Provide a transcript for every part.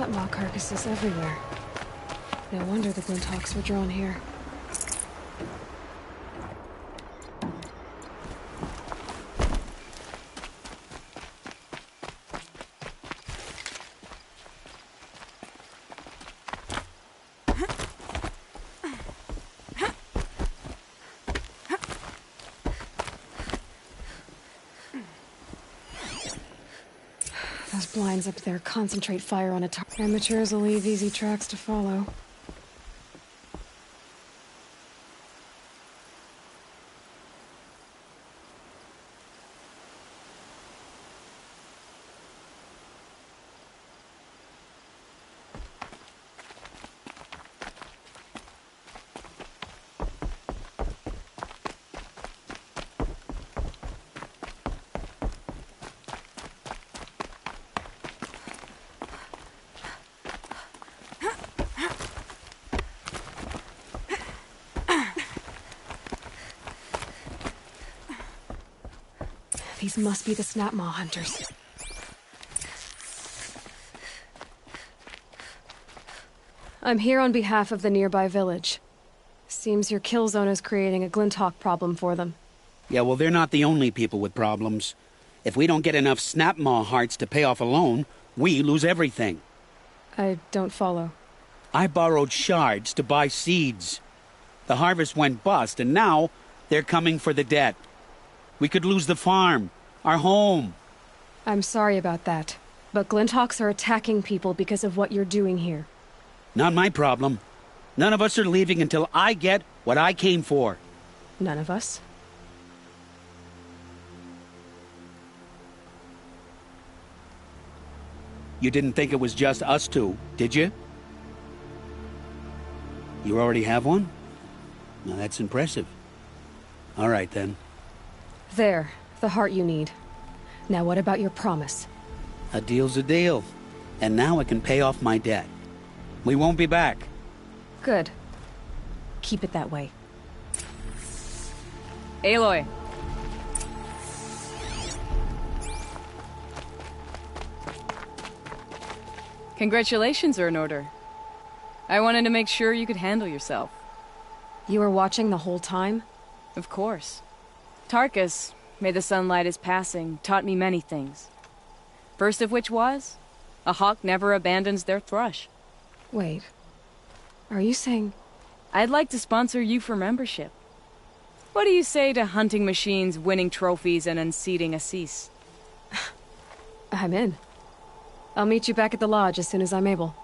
Snapmaw carcasses everywhere. No wonder the Glinthawks were drawn here. Those blinds up there concentrate fire on a target. Amateurs will leave easy tracks to follow. These must be the Snapmaw hunters. I'm here on behalf of the nearby village. Seems your kill zone is creating a Glinthawk problem for them. Yeah, well, they're not the only people with problems. If we don't get enough Snapmaw hearts to pay off a loan, we lose everything. I don't follow. I borrowed shards to buy seeds. The harvest went bust, and now they're coming for the debt. We could lose the farm, our home. I'm sorry about that, but Glinthawks are attacking people because of what you're doing here. Not my problem. None of us are leaving until I get what I came for. None of us? You didn't think it was just us two, did you? You already have one? Now that's impressive. All right, then. There, the heart you need. Now what about your promise? A deal's a deal. And now I can pay off my debt. We won't be back. Good. Keep it that way. Aloy. Congratulations are in order. I wanted to make sure you could handle yourself. You were watching the whole time? Of course. Tarkus, may the sunlight is passing, taught me many things. First of which was, a hawk never abandons their thrush. Wait. Are you saying... I'd like to sponsor you for membership. What do you say to hunting machines, winning trophies, and unseating Assis? I'm in. I'll meet you back at the lodge as soon as I'm able.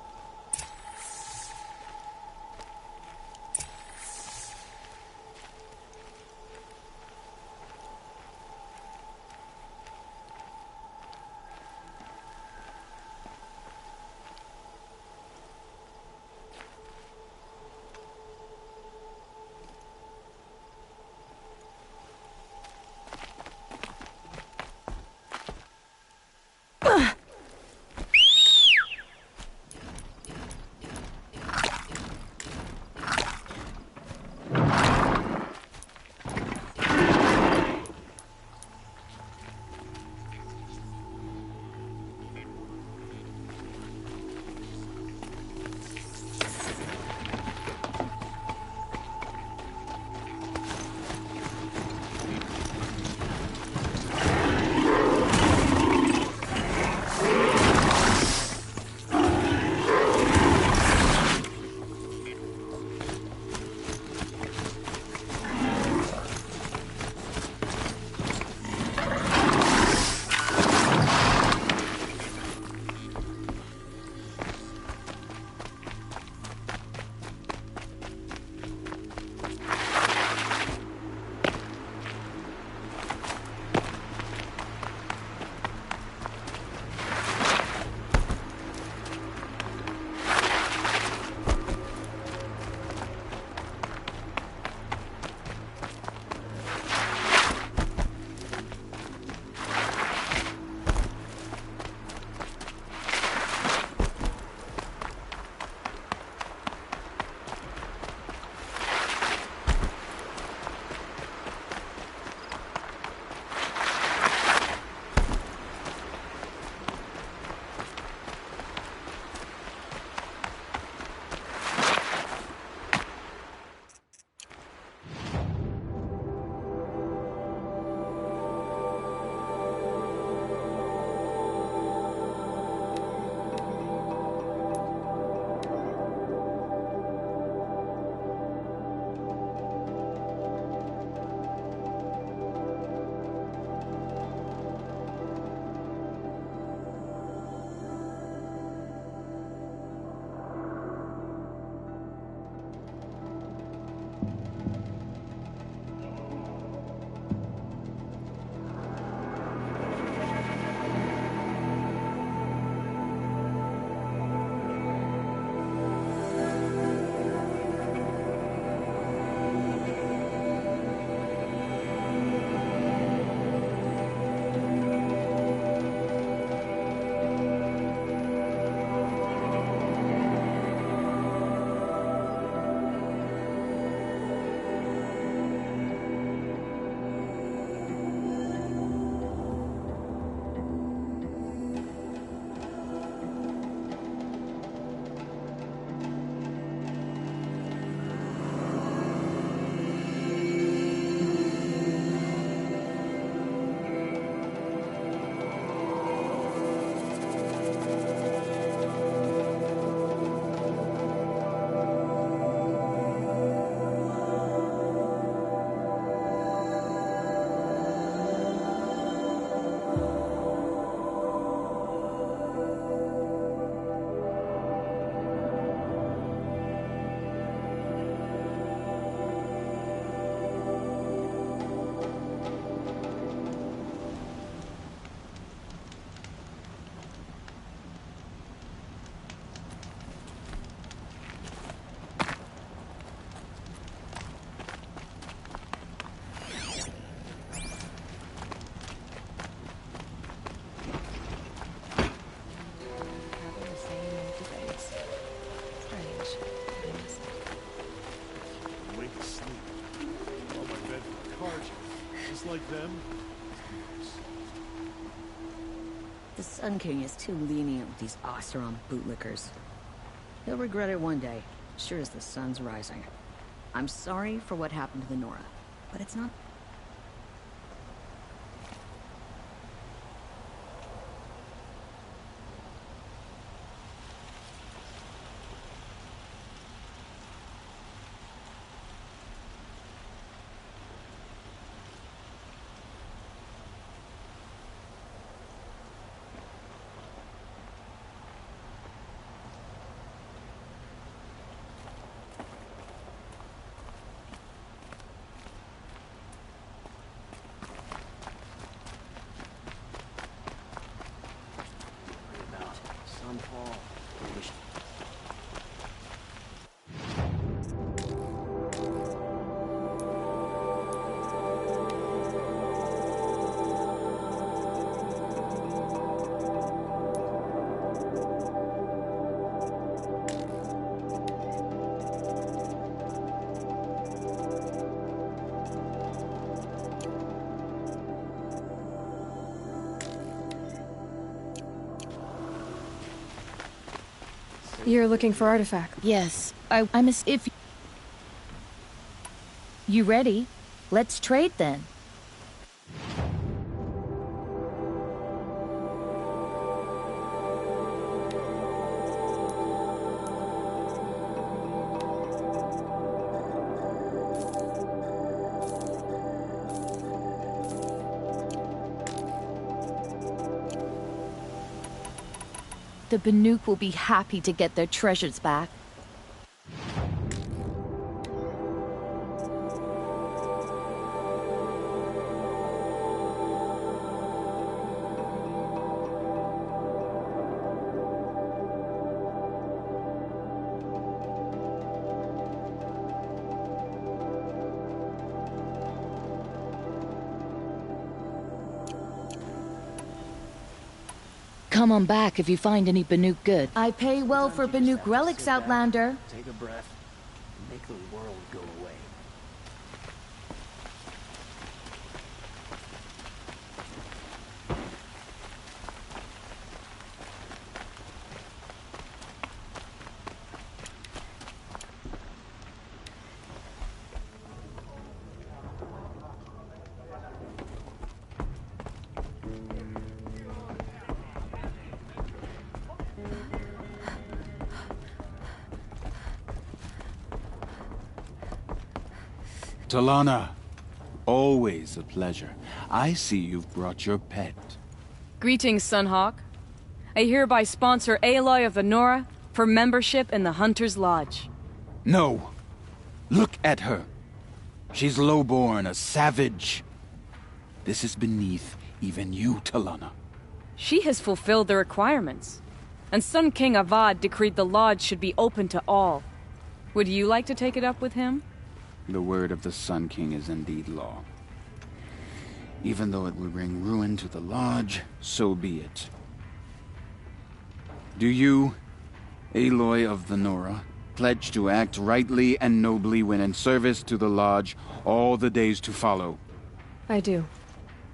Sun King is too lenient with these Oseram bootlickers. He'll regret it one day, sure as the sun's rising. I'm sorry for what happened to the Nora, but it's not... You're looking for artifacts. Yes, I'm as if... You ready? Let's trade then. The Banuk will be happy to get their treasures back. Come on back if you find any Banuk good. I pay well for Banuk relics, Outlander. Take a breath. Make the world go away. Talana, always a pleasure. I see you've brought your pet. Greetings, Sunhawk. I hereby sponsor Aloy of the Nora for membership in the Hunter's Lodge. No! Look at her! She's lowborn, a savage. This is beneath even you, Talana. She has fulfilled the requirements, and Sun King Avad decreed the Lodge should be open to all. Would you like to take it up with him? The word of the Sun King is indeed law. Even though it will bring ruin to the Lodge, so be it. Do you, Aloy of the Nora, pledge to act rightly and nobly when in service to the Lodge all the days to follow? I do.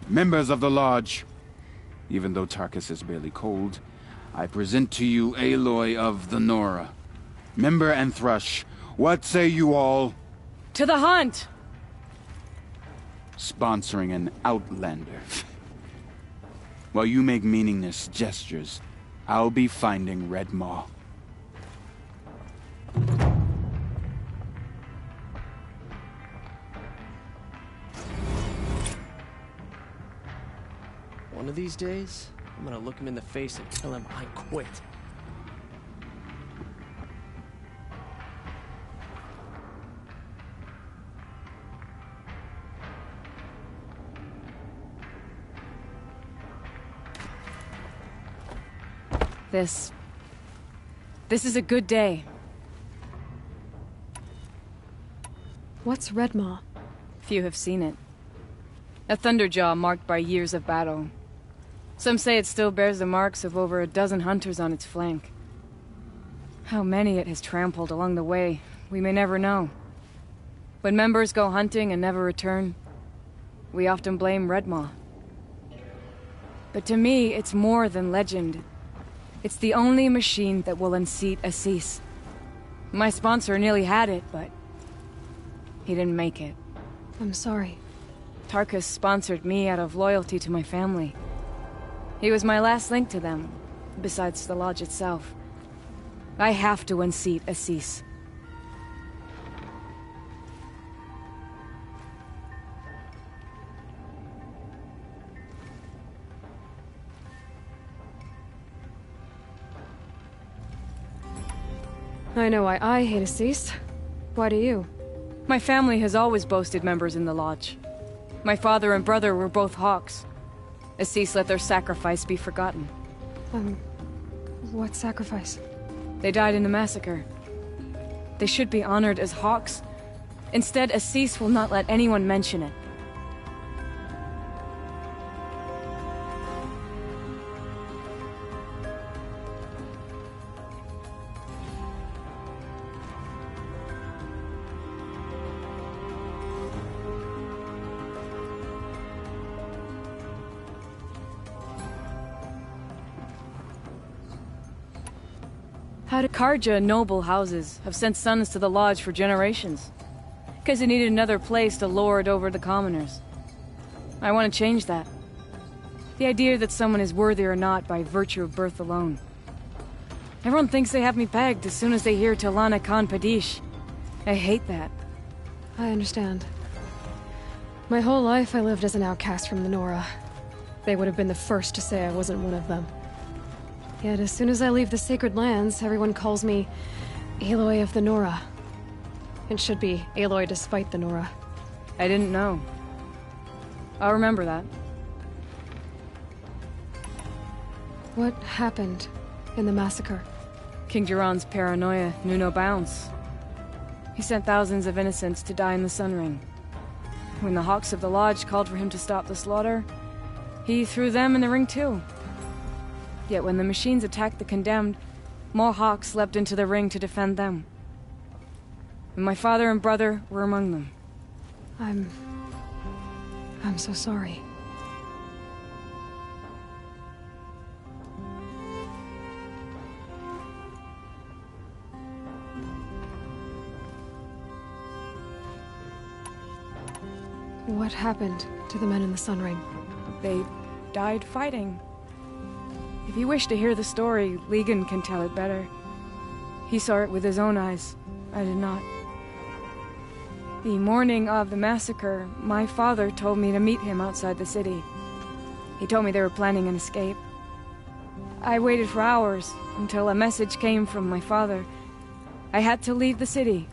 Members of the Lodge, even though Tarkus is barely cold, I present to you Aloy of the Nora. Member and Thrush, what say you all? To the hunt! Sponsoring an outlander. While you make meaningless gestures, I'll be finding Red Maw. One of these days, I'm gonna look him in the face and tell him I quit. This is a good day. What's Redmaw? Few have seen it. A thunderjaw marked by years of battle. Some say it still bears the marks of over a dozen hunters on its flank. How many it has trampled along the way, we may never know. When members go hunting and never return, we often blame Redmaw. But to me, it's more than legend. It's the only machine that will unseat Assis. My sponsor nearly had it, but he didn't make it. I'm sorry. Tarkus sponsored me out of loyalty to my family. He was my last link to them, besides the lodge itself. I have to unseat Assis. I know why I hate Assis. Why do you? My family has always boasted members in the lodge. My father and brother were both Hawks. Assis let their sacrifice be forgotten. What sacrifice? They died in a massacre. They should be honored as Hawks. Instead, Assis will not let anyone mention it. How did Karja noble houses have sent sons to the lodge for generations? Because they needed another place to lord over the commoners. I want to change that. The idea that someone is worthy or not by virtue of birth alone. Everyone thinks they have me pegged as soon as they hear Talana Khan Padish. I hate that. I understand. My whole life I lived as an outcast from the Nora. They would have been the first to say I wasn't one of them. Yet as soon as I leave the Sacred Lands, everyone calls me Aloy of the Nora. It should be Aloy despite the Nora. I didn't know. I'll remember that. What happened in the massacre? King Jiran's paranoia knew no bounds. He sent thousands of innocents to die in the Sun Ring. When the Hawks of the Lodge called for him to stop the slaughter, he threw them in the ring too. Yet when the machines attacked the condemned, more Hawks leapt into the ring to defend them. And my father and brother were among them. I'm so sorry. What happened to the men in the Sun Ring? They died fighting. If you wish to hear the story, Legan can tell it better. He saw it with his own eyes. I did not. The morning of the massacre, my father told me to meet him outside the city. He told me they were planning an escape. I waited for hours until a message came from my father. I had to leave the city.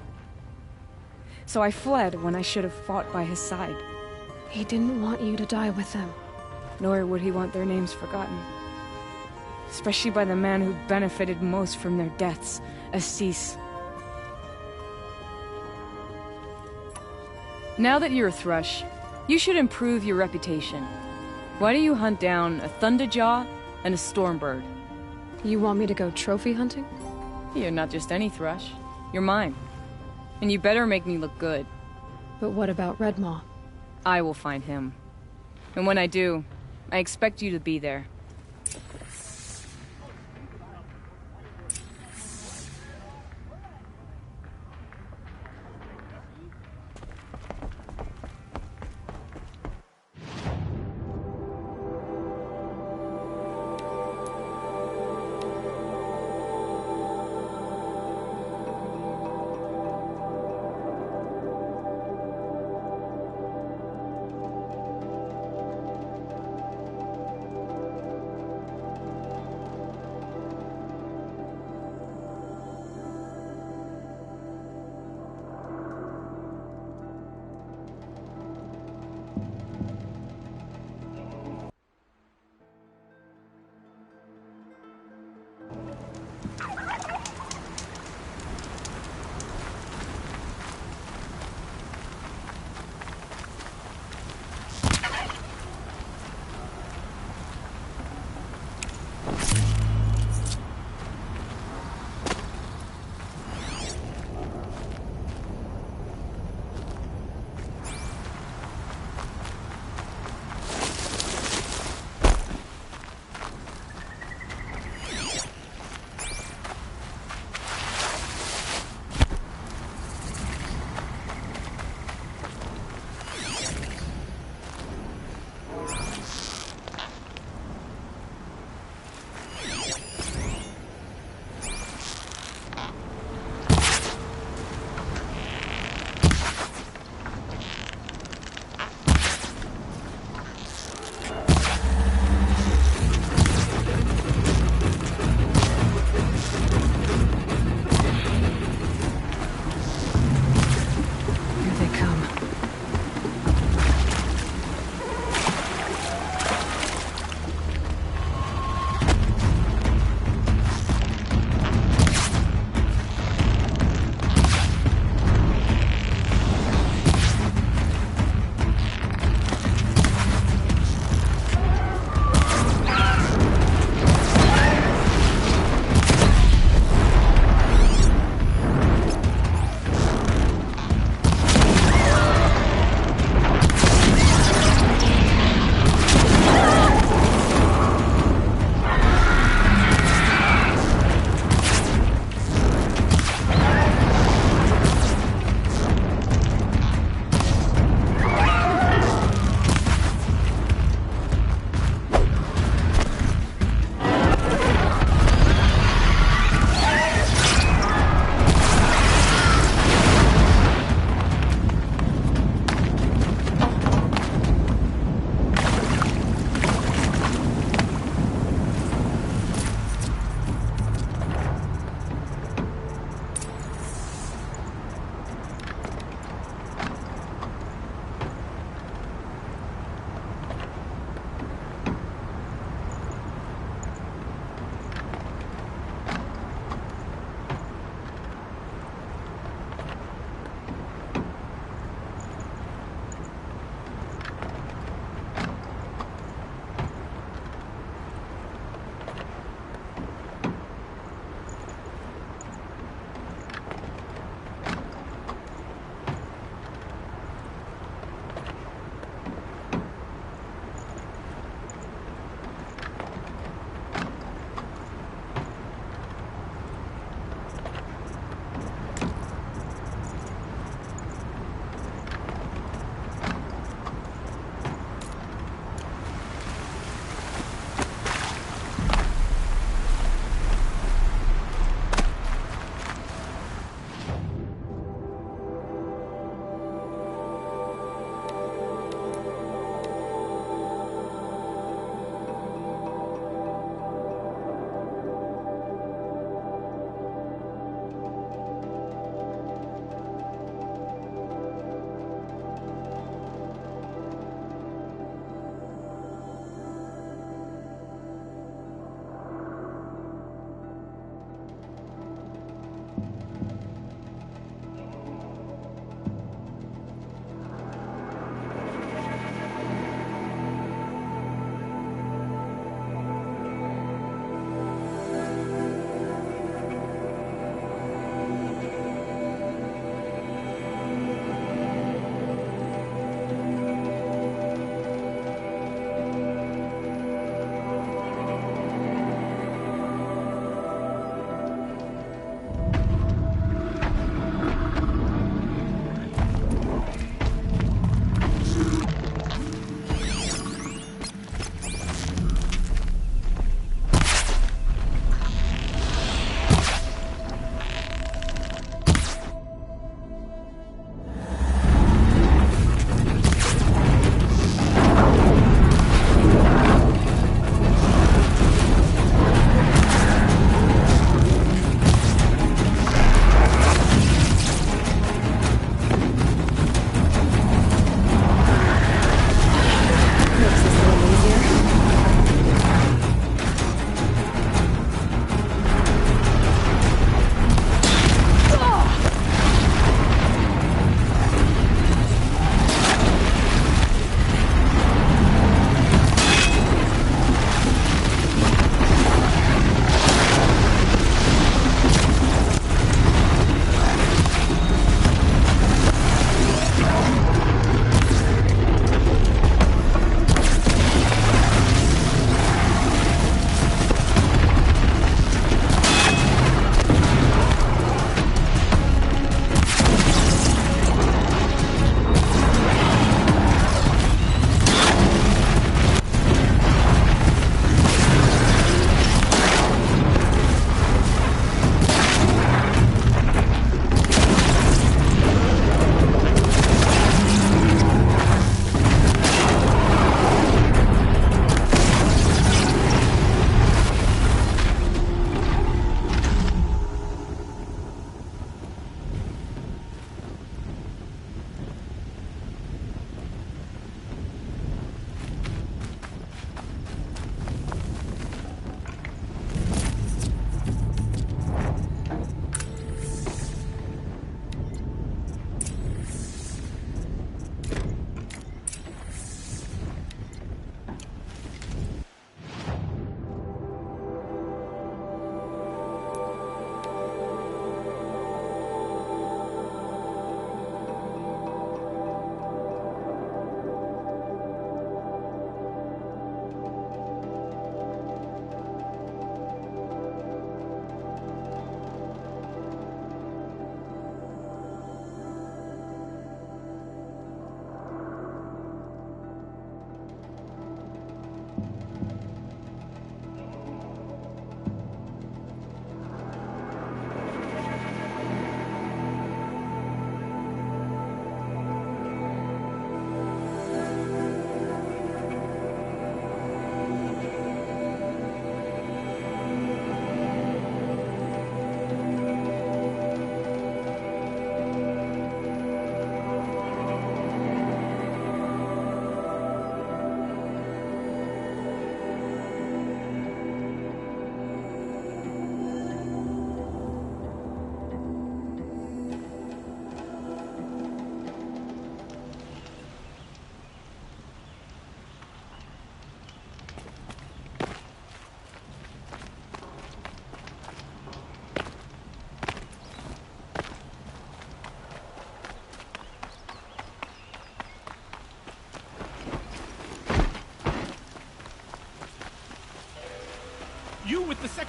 So I fled when I should have fought by his side. He didn't want you to die with them. Nor would he want their names forgotten. Especially by the man who benefited most from their deaths, Assis. Now that you're a Thrush, you should improve your reputation. Why do you hunt down a Thunderjaw and a Stormbird? You want me to go trophy hunting? You're not just any Thrush. You're mine. And you better make me look good. But what about Redmaw? I will find him. And when I do, I expect you to be there.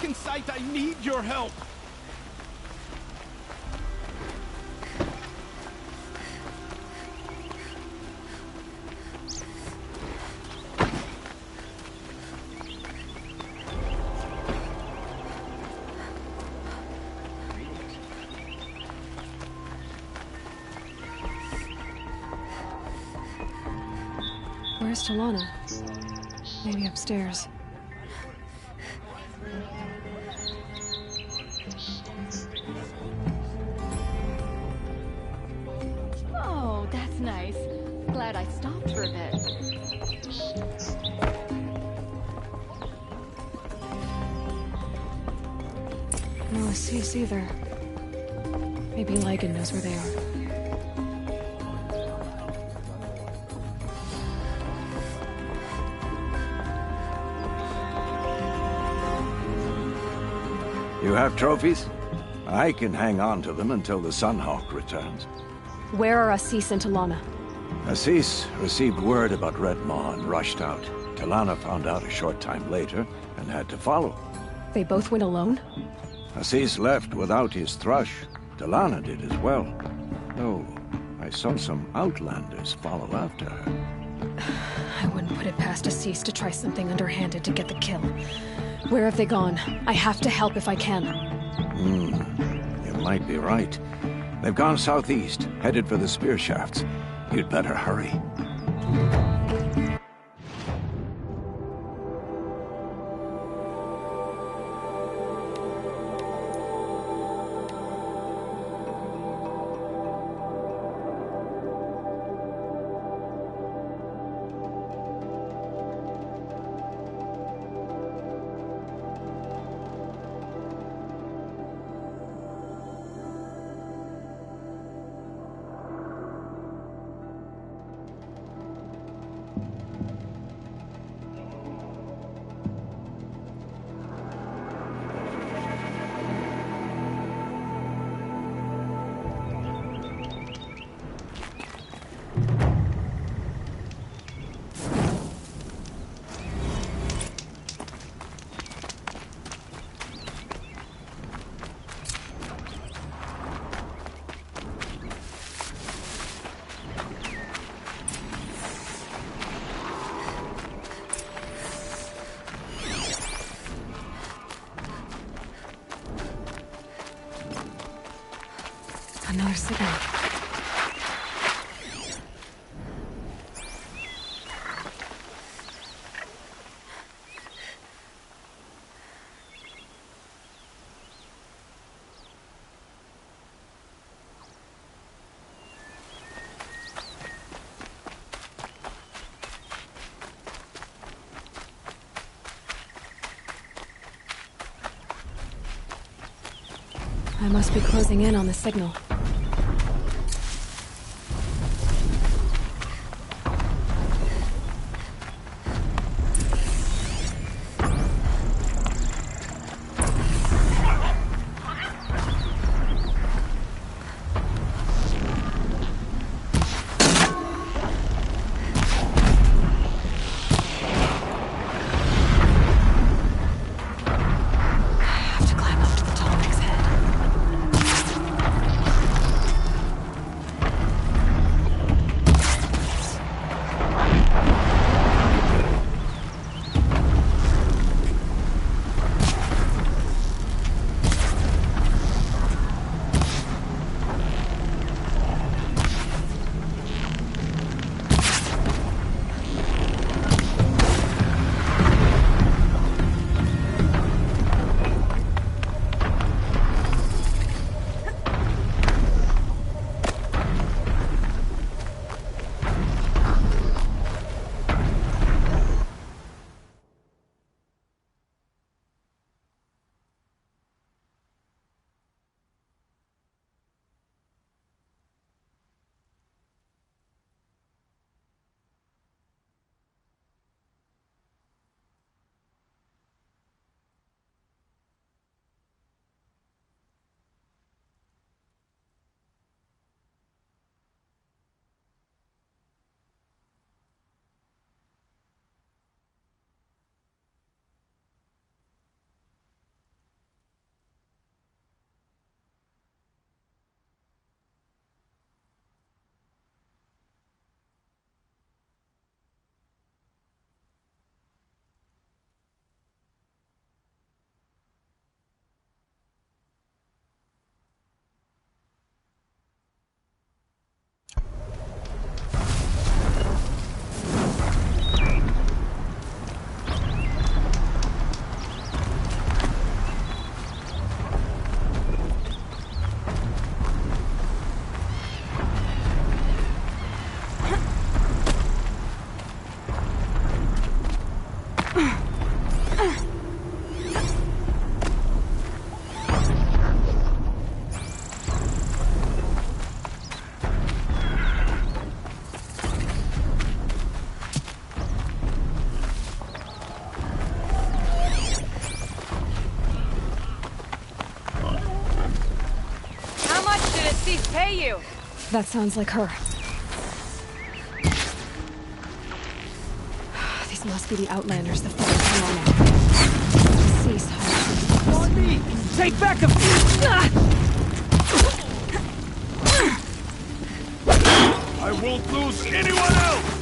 in sight. I need your help. Where's Talana? Maybe upstairs. Oh, that's nice. Glad I stopped for a bit. No Assis either. Maybe Lygan knows where they are. You have trophies? I can hang on to them until the Sunhawk returns. Where are Assis and Talana? Assis received word about Red Maw and rushed out. Talana found out a short time later and had to follow. They both went alone? Assis left without his thrush. Talana did as well. Though I saw some outlanders follow after her. I wouldn't put it past Assis to try something underhanded to get the kill. Where have they gone? I have to help if I can. You might be right. They've gone southeast, headed for the spear shafts. You'd better hurry. Another signal. I must be closing in on the signal. Seas pay you! That sounds like her. These must be the Outlanders that followed Talana. Cease hiding. On me! Take back a few! I won't lose anyone else!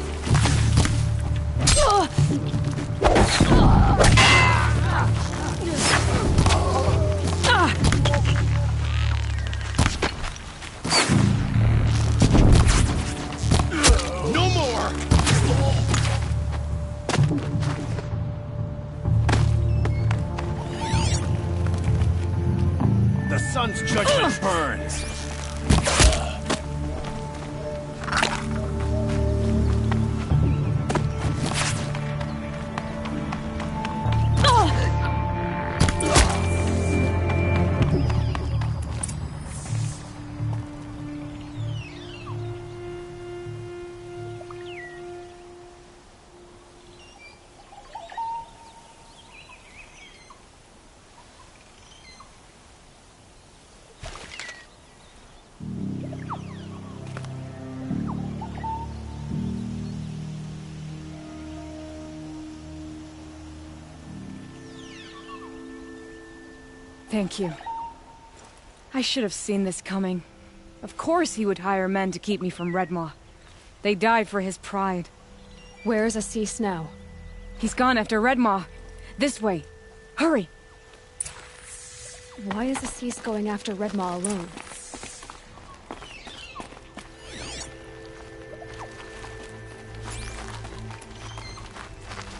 No more! The sun's judgment burns! Thank you. I should have seen this coming. Of course he would hire men to keep me from Redmaw. They died for his pride. Where's Assis now? He's gone after Redmaw. This way. Hurry! Why is Assis going after Redmaw alone?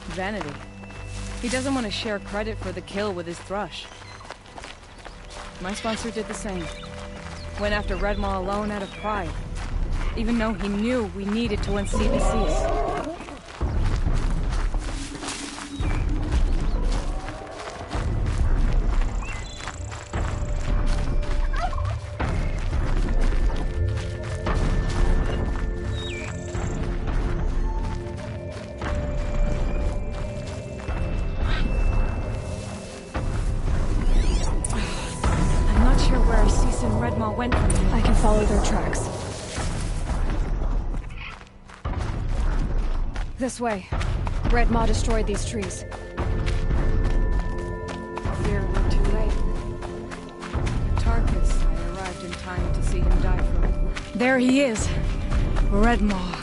Vanity. He doesn't want to share credit for the kill with his thrush. My sponsor did the same. Went after Redmaw alone out of pride. Even though he knew we needed to unseat Assis. I can follow their tracks. This way. Redmaw destroyed these trees. Fear we're too late. Tarkus, I arrived in time to see him die for it. There he is! Redmaw.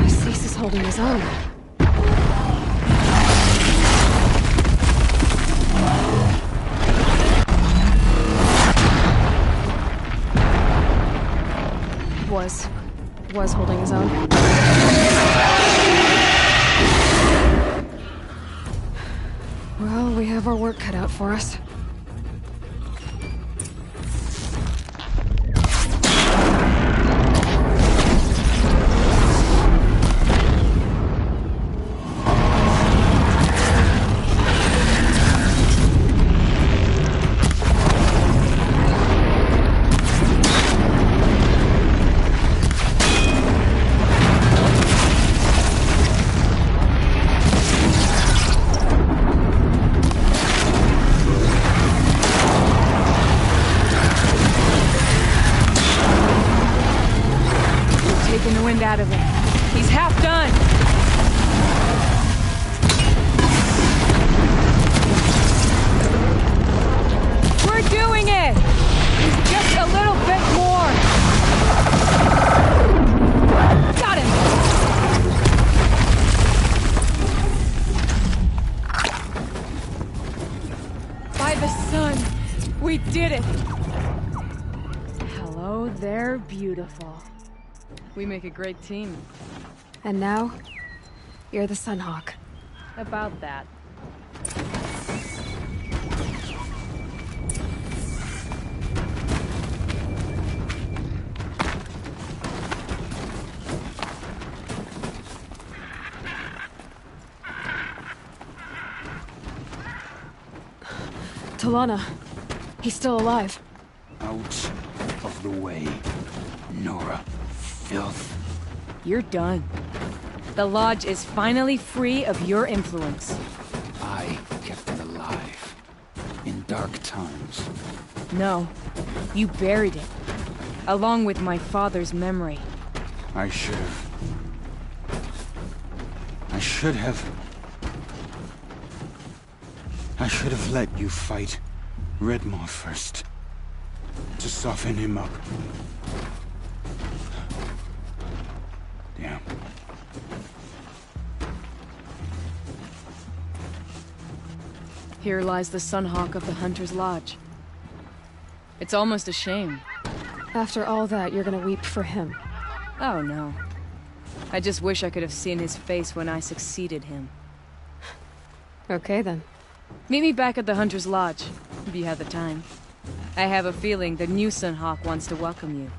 Assis is holding his own. Was holding his own. Well, we have our work cut out for us. Out of it. He's half done. We're doing it. Just a little bit more. Got him. By the sun, we did it. Hello there, beautiful. We make a great team. And now, you're the Sunhawk. About that. Talana. He's still alive. Out of the way, Nora. Filth. You're done. The Lodge is finally free of your influence. I kept it alive. at times. No. You buried it. Along with my father's memory. I should have. I should have let you fight Redmaw first. To soften him up. Damn. Here lies the Sunhawk of the Hunter's Lodge. It's almost a shame. After all that, you're gonna weep for him. Oh no. I just wish I could have seen his face when I succeeded him. Okay then. Meet me back at the Hunter's Lodge, if you have the time. I have a feeling the new Sunhawk wants to welcome you.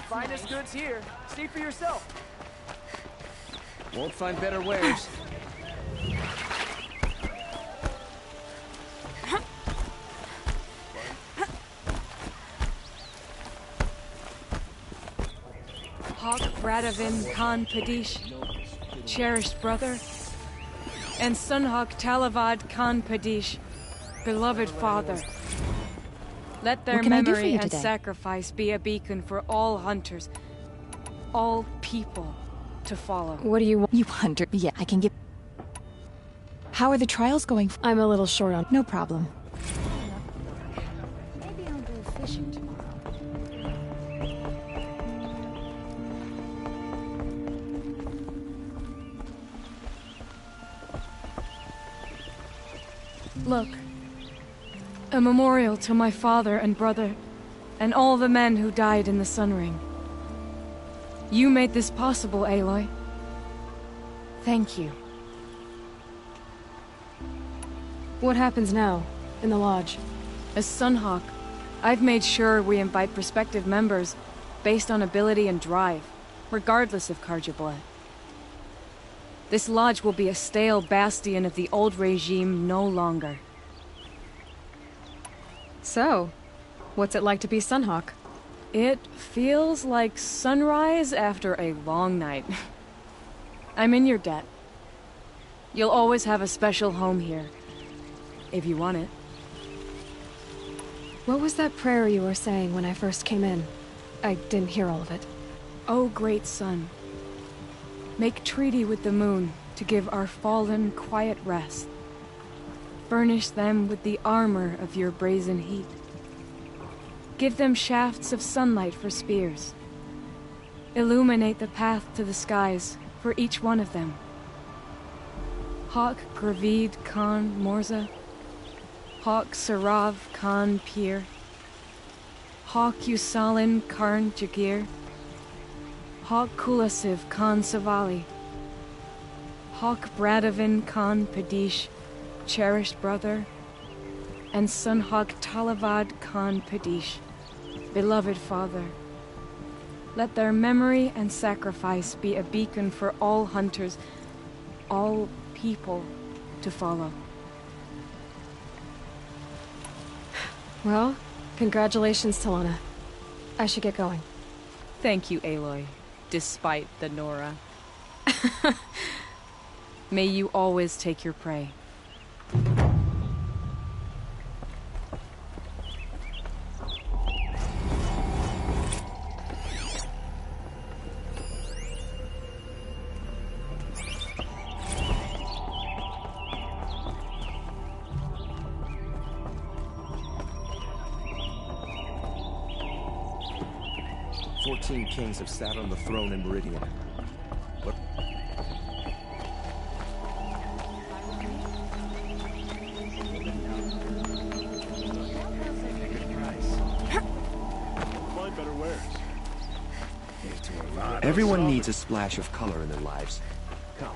Finest goods here. See for yourself. Won't find better wares. Hawk Radavin Khan Padish, cherished brother, and Sunhawk Talavad Khan Padish, beloved father. Let their memory and sacrifice be a beacon for all hunters, all people to follow. What do you want? You hunter. Yeah, I can get... How are the trials going? I'm a little short on... No problem. Maybe I'll go fishing tomorrow. Look. A memorial to my father and brother, and all the men who died in the Sun Ring. You made this possible, Aloy. Thank you. What happens now, in the lodge? As Sunhawk, I've made sure we invite prospective members based on ability and drive, regardless of Carja blood. This lodge will be a stale bastion of the old regime no longer. So, what's it like to be Sunhawk? It feels like sunrise after a long night. I'm in your debt. You'll always have a special home here, if you want it. What was that prayer you were saying when I first came in? I didn't hear all of it. Oh, great sun. Make treaty with the moon to give our fallen quiet rest. Furnish them with the armor of your brazen heat. Give them shafts of sunlight for spears. Illuminate the path to the skies for each one of them. Hawk Gravid Khan Morza. Hawk Sarav Khan Pir. Hawk Usalin Karn Jagir, Hawk Kulasiv Khan Savali, Hawk Bradavin Khan Padish, cherished brother, and son Hawk Talavad Khan Padish, beloved father. Let their memory and sacrifice be a beacon for all hunters, all people to follow. Well, congratulations, Talana. I should get going. Thank you, Aloy, despite the Nora. May you always take your prey. Kings have sat on the throne in Meridian. But everyone needs a splash of color in their lives. Come.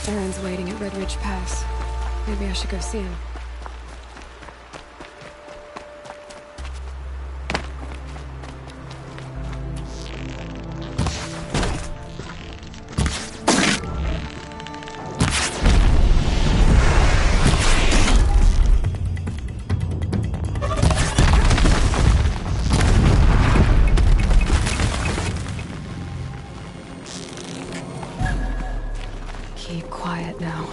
Aaron's waiting at Red Ridge Pass. Maybe I should go see him. Keep quiet now.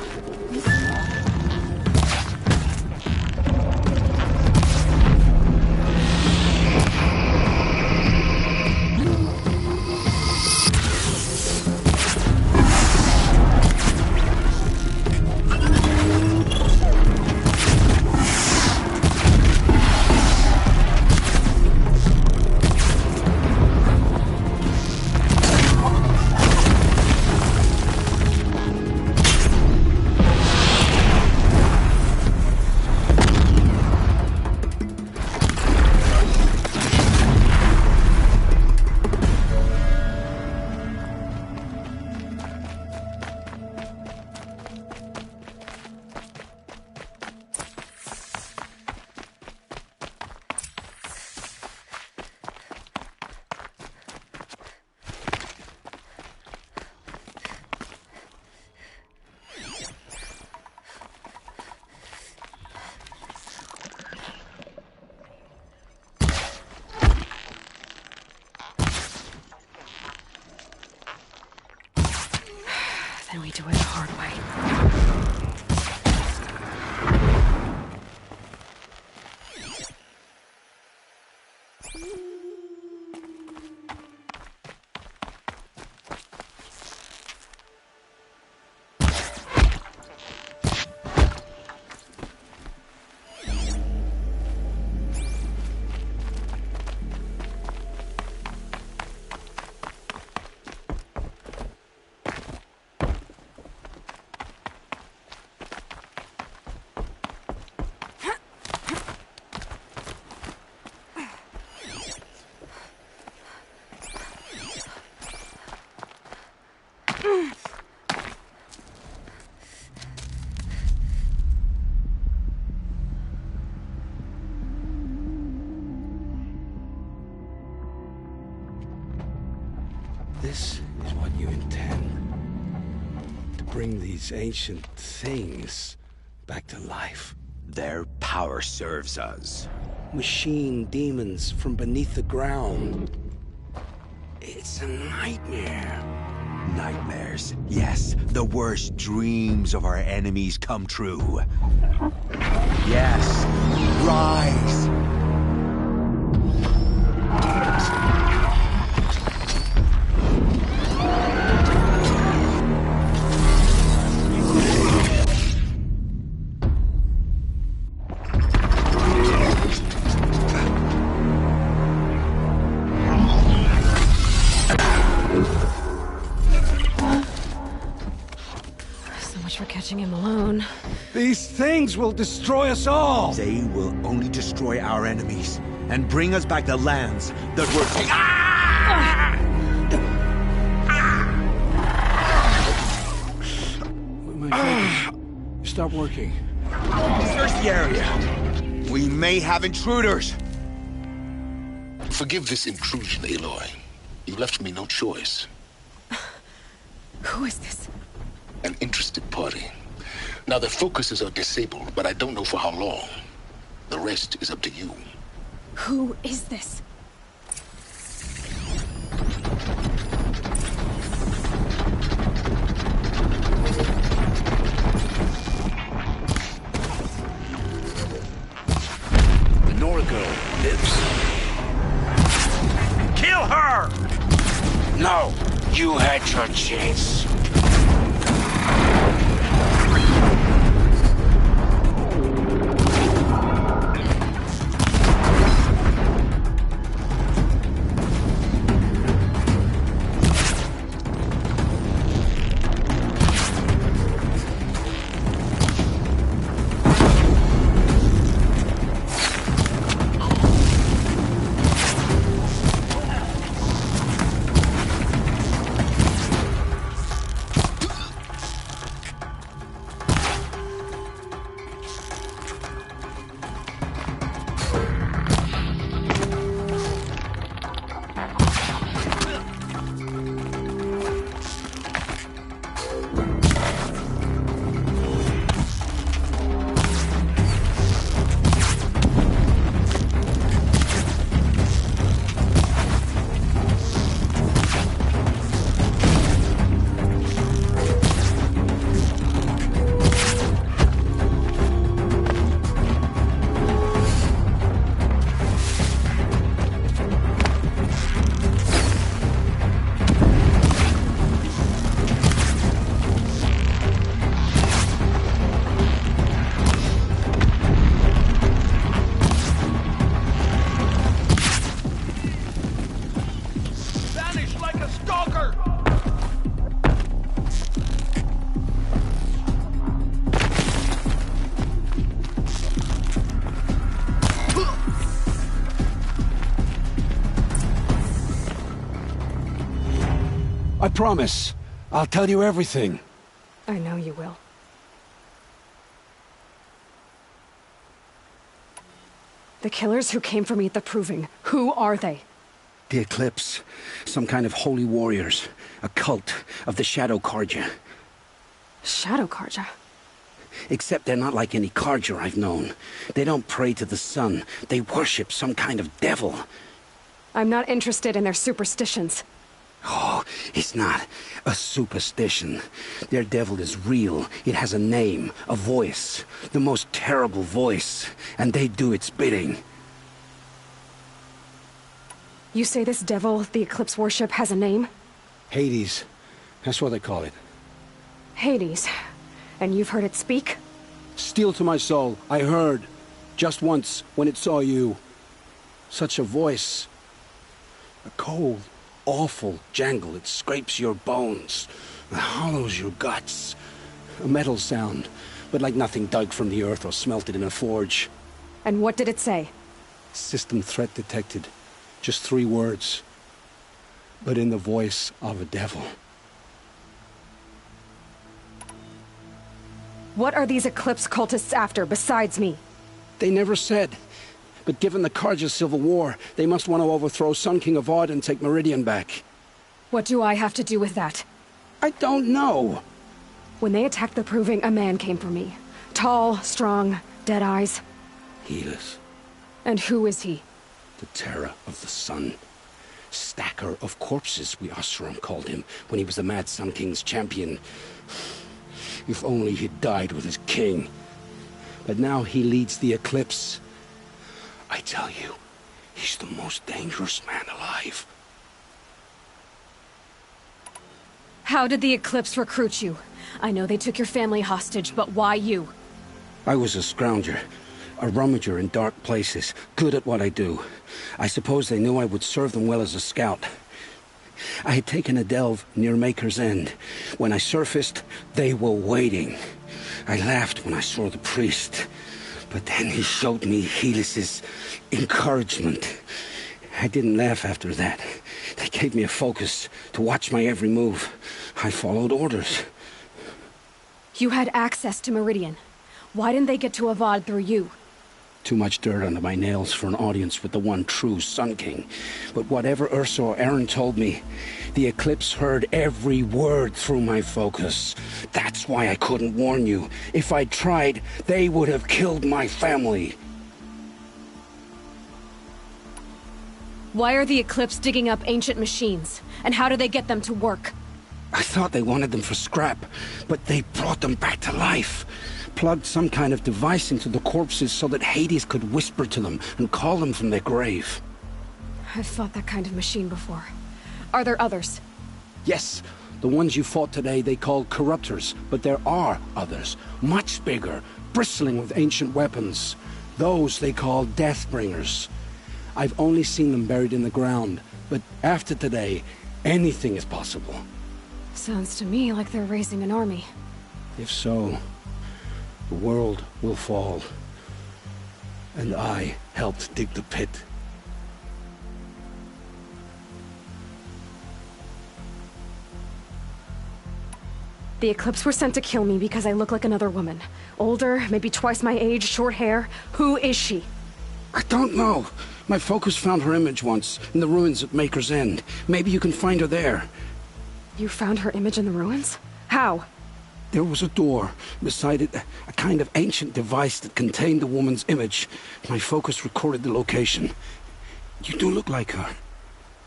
Then we do it the hard way. This is what you intend. To bring these ancient things back to life. Their power serves us. Machine demons from beneath the ground. It's a nightmare. Nightmares. Yes, the worst dreams of our enemies come true. Yes, rise! For catching him alone. These things will destroy us all! They will only destroy our enemies and bring us back the lands that were My focus. Stop working. Search the area. We may have intruders. Forgive this intrusion, Aloy. You left me no choice. Who is this? An interested party. Now, their focuses are disabled, but I don't know for how long. The rest is up to you. Who is this? The Nora girl lives. Kill her! No, you had your chance. I promise. I'll tell you everything. I know you will. The killers who came for me at the Proving, who are they? The Eclipse. Some kind of holy warriors. A cult of the Shadow Carja. Shadow Carja? Except they're not like any Carja I've known. They don't pray to the sun. They worship some kind of devil. I'm not interested in their superstitions. Oh, it's not a superstition. Their devil is real. It has a name, a voice. The most terrible voice. And they do its bidding. You say this devil the Eclipse worship has a name? Hades. That's what they call it. Hades. And you've heard it speak? Steel to my soul, I heard. Just once, when it saw you. Such a voice. A cold, awful jangle. It scrapes your bones. It hollows your guts. A metal sound, but like nothing dug from the earth or smelted in a forge. And what did it say? System threat detected. Just 3 words. But in the voice of a devil. What are these Eclipse cultists after, besides me? They never said. But given the Carja civil war, they must want to overthrow Sun King Avad and take Meridian back. What do I have to do with that? I don't know. When they attacked the Proving, a man came for me. Tall, strong, dead eyes. Helis. And who is he? The terror of the sun. Stacker of corpses, we Oseram called him, when he was the Mad Sun King's champion. If only he'd died with his king. But now he leads the Eclipse. I tell you, he's the most dangerous man alive. How did the Eclipse recruit you? I know they took your family hostage, but why you? I was a scrounger. A rummager in dark places, good at what I do. I suppose they knew I would serve them well as a scout. I had taken a delve near Maker's End. When I surfaced, they were waiting. I laughed when I saw the priest. But then he showed me Helis's encouragement. I didn't laugh after that. They gave me a focus to watch my every move. I followed orders. You had access to Meridian. Why didn't they get to Avad through you? Too much dirt under my nails for an audience with the one true Sun King. But whatever Ursa or Eren told me, the Eclipse heard every word through my focus. That's why I couldn't warn you. If I'd tried, they would have killed my family. Why are the Eclipse digging up ancient machines? And how do they get them to work? I thought they wanted them for scrap, but they brought them back to life. Plugged some kind of device into the corpses so that Hades could whisper to them and call them from their grave. I've fought that kind of machine before. Are there others? Yes, the ones you fought today they called Corruptors, but there are others, much bigger, bristling with ancient weapons. Those they call Deathbringers. I've only seen them buried in the ground, but after today, anything is possible. Sounds to me like they're raising an army. If so, the world will fall. And I helped dig the pit. The Eclipse were sent to kill me because I look like another woman. Older, maybe twice my age, short hair. Who is she? I don't know. My focus found her image once, in the ruins at Maker's End. Maybe you can find her there. You found her image in the ruins? How? There was a door. Beside it, a kind of ancient device that contained the woman's image. My focus recorded the location. You do look like her.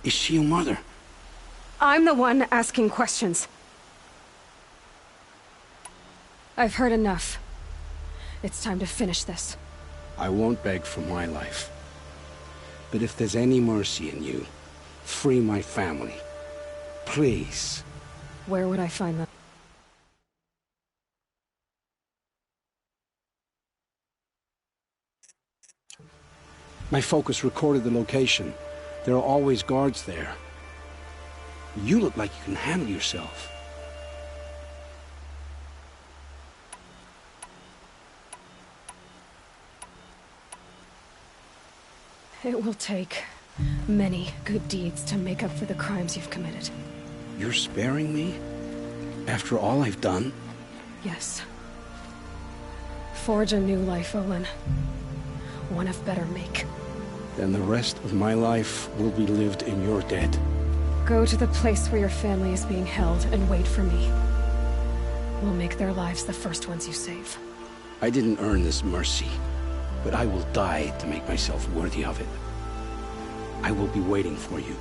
Is she your mother? I'm the one asking questions. I've heard enough. It's time to finish this. I won't beg for my life. But if there's any mercy in you, free my family. Please. Where would I find them? My focus recorded the location. There are always guards there. You look like you can handle yourself. It will take many good deeds to make up for the crimes you've committed. You're sparing me? After all I've done? Yes. Forge a new life, Olin. One of better make. Then the rest of my life will be lived in your debt. Go to the place where your family is being held and wait for me. We'll make their lives the first ones you save. I didn't earn this mercy, but I will die to make myself worthy of it. I will be waiting for you.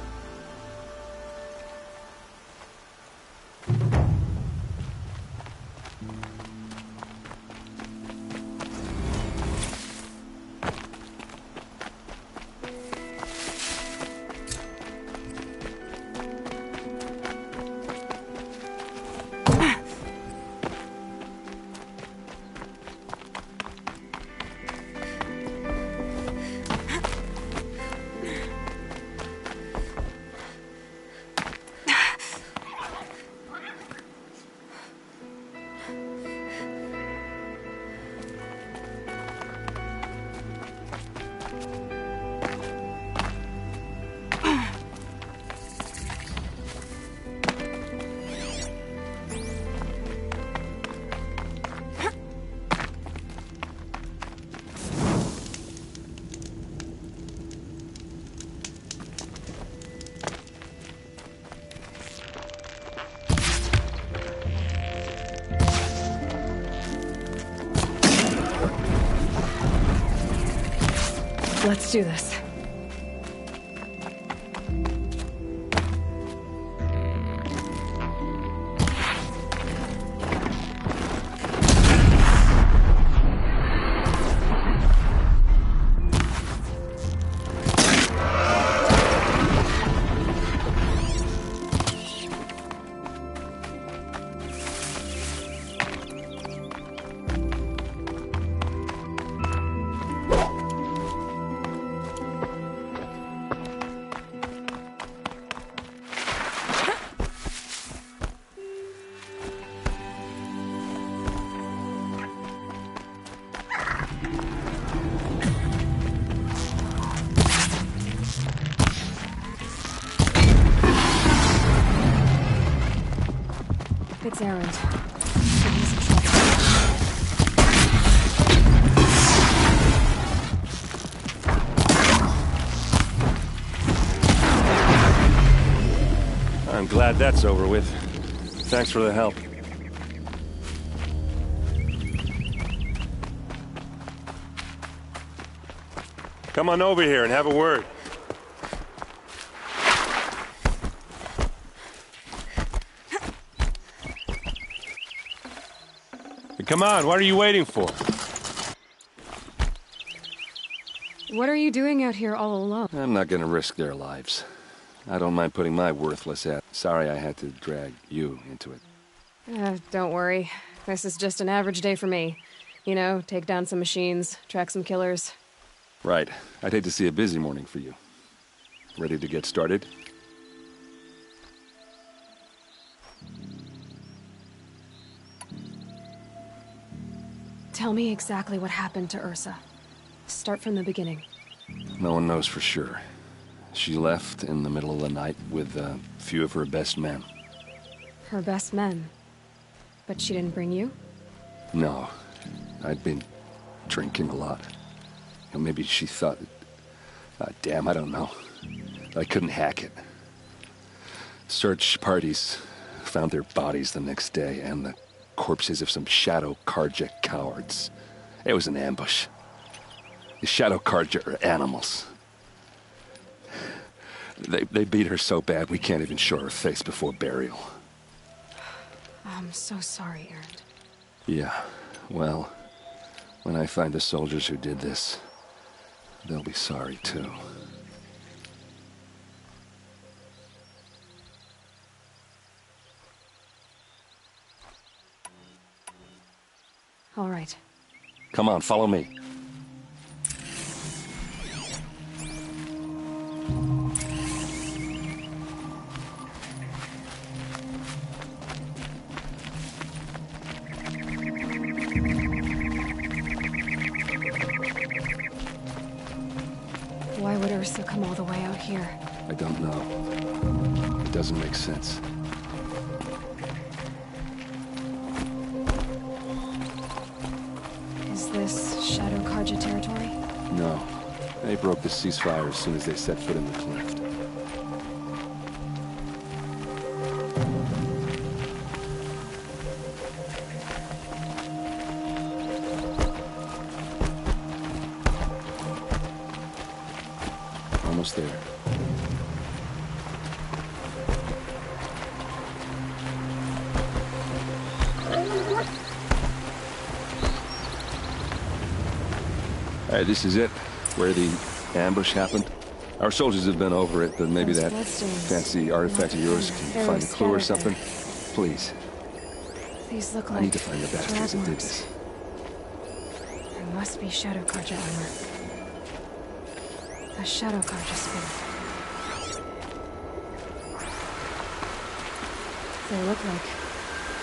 Let's do this. It's Erend. He's in trouble. I'm glad that's over with. Thanks for the help. Come on over here and have a word. Come on, what are you waiting for? What are you doing out here all alone? I'm not gonna risk their lives. I don't mind putting my worthless ass. Sorry I had to drag you into it. Don't worry. This is just an average day for me. You know, take down some machines, track some killers. Right. I'd hate to see a busy morning for you. Ready to get started? Tell me exactly what happened to Ursa. Start from the beginning. No one knows for sure. She left in the middle of the night with a few of her best men. Her best men? But she didn't bring you? No. I'd been drinking a lot. Maybe she thought... damn, I don't know. I couldn't hack it. Search parties found their bodies the next day, and the corpses of some Shadow Carja cowards. It was an ambush. The Shadow Carja are animals. They beat her so bad we can't even show her face before burial. I'm so sorry, Erend. Yeah, well, when I find the soldiers who did this, they'll be sorry too. All right. Come on, follow me. Why would Ursa come all the way out here? I don't know. It doesn't make sense. this Shadow Karja territory? No. They broke the ceasefire as soon as they set foot in the cleft. Almost there. Alright, this is it. Where the ambush happened. Our soldiers have been over it, but maybe that fancy artifact of yours can find a clue or something. Please. These look like I need to find the bastards that did this. There must be Shadow Karja armor. A Shadow Karja spear. They look like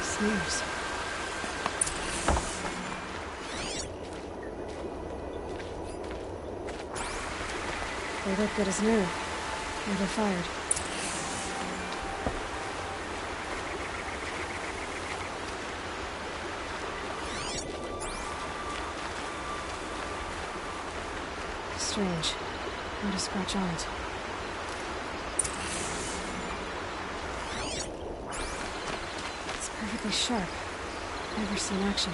smears. They look good as new. Never fired. Strange. Not a scratch on it. It's perfectly sharp. Never seen action.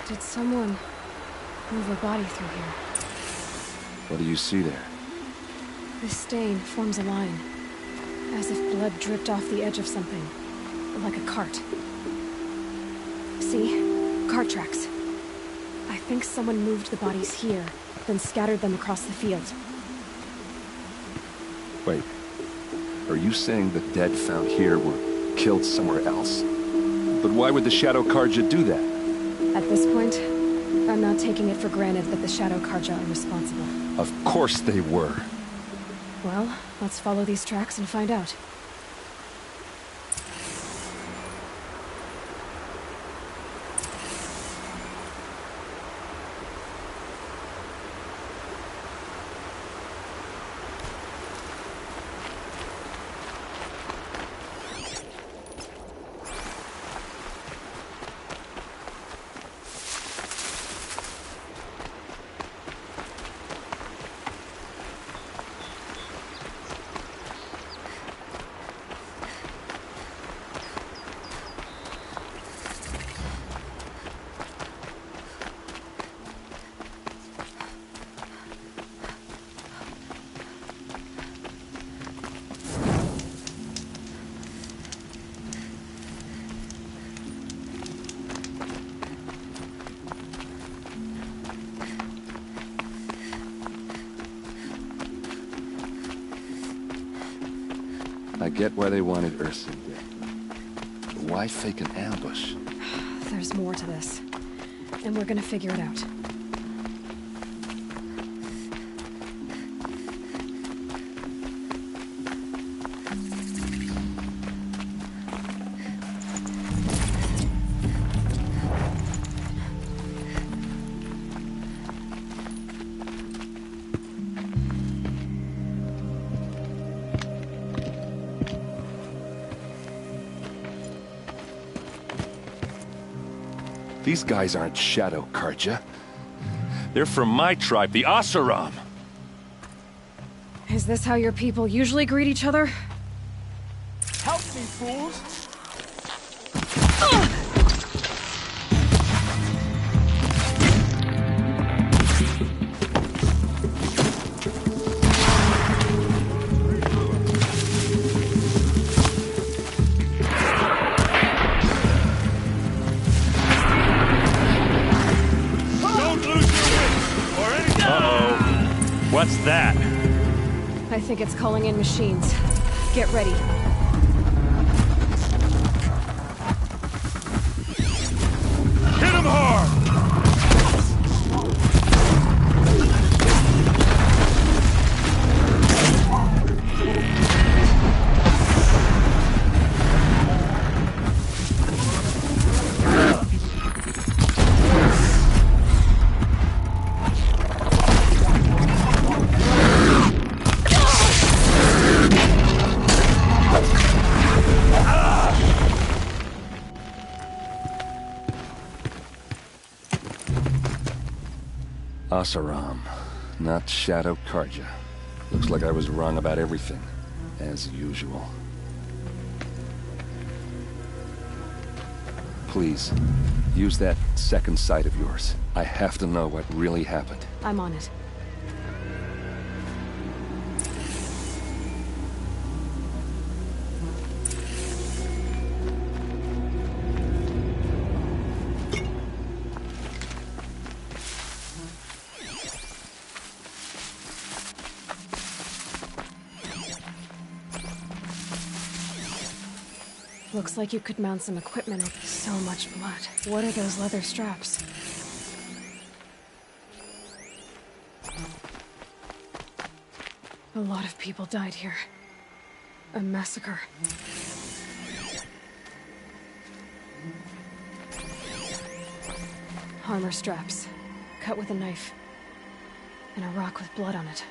Did someone move a body through here? What do you see there? This stain forms a line, as if blood dripped off the edge of something, like a cart. See? Cart tracks. I think someone moved the bodies here, then scattered them across the field. Wait. Are you saying the dead found here were killed somewhere else? But why would the Shadow Karja do that? At this point, I'm not taking it for granted that the Shadow Karja are responsible. Of course they were. Well, let's follow these tracks and find out. I get why they wanted Ursa dead. But why fake an ambush? There's more to this, and we're gonna figure it out. These guys aren't Shadow Karja. They're from my tribe, the Oseram. Is this how your people usually greet each other? Help me, fools! What's that? I think it's calling in machines. Get ready. Hit him hard! Oseram, not Shadow Carja. Looks like I was wrong about everything, as usual. Please, use that second sight of yours. I have to know what really happened. I'm on it. Looks like you could mount some equipment with so much blood. What are those leather straps? A lot of people died here. A massacre. Armor straps, cut with a knife, and a rock with blood on it.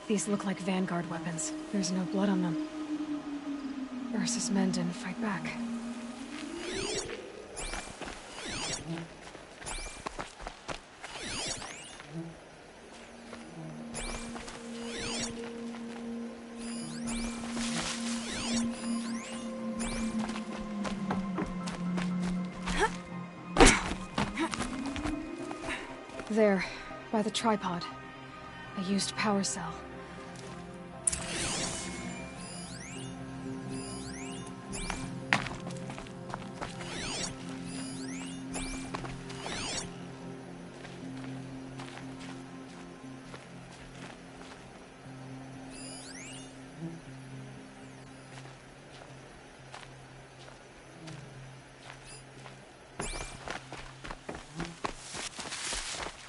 These look like Vanguard weapons. There's no blood on them. Ursa's men didn't fight back. There, by the tripod. A used power cell.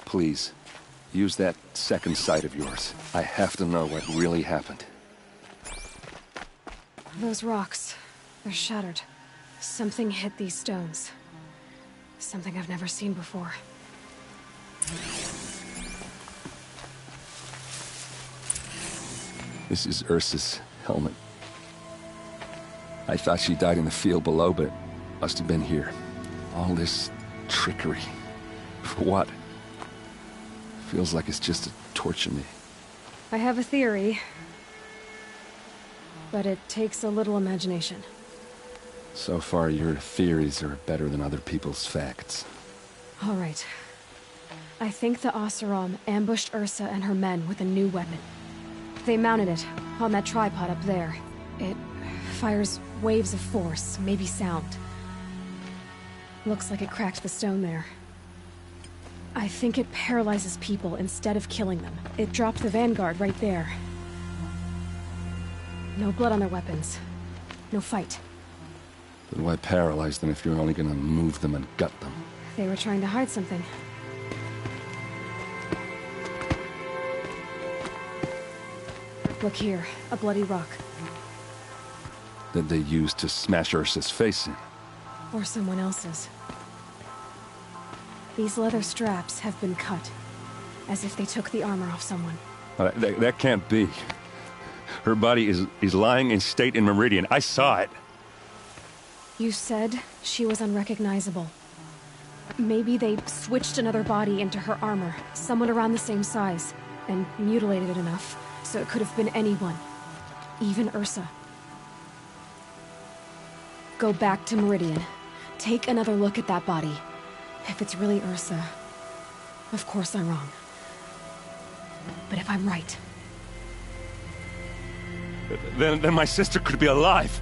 Please, use that second sight of yours. I have to know what really happened. Those rocks, they're shattered. Something hit these stones. Something I've never seen before. This is Ursa's helmet. I thought she died in the field below, but must have been here. All this trickery. For what? Feels like it's just to torture me. I have a theory, but it takes a little imagination. So far, your theories are better than other people's facts. All right. I think the Oseram ambushed Ursa and her men with a new weapon. They mounted it on that tripod up there. It fires waves of force, maybe sound. Looks like it cracked the stone there. I think it paralyzes people instead of killing them. It dropped the Vanguard right there. No blood on their weapons. No fight. But why paralyze them if you're only gonna move them and gut them? They were trying to hide something. Look here, a bloody rock. That they used to smash Ursa's face in. Or someone else's. These leather straps have been cut, as if they took the armor off someone. That can't be. Her body is lying in state in Meridian. I saw it. You said she was unrecognizable. Maybe they switched another body into her armor, someone around the same size, and mutilated it enough, so it could have been anyone. Even Ursa. Go back to Meridian. Take another look at that body. If it's really Ursa, of course I'm wrong. But if I'm right... Then my sister could be alive.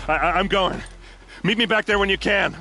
I'm going. Meet me back there when you can.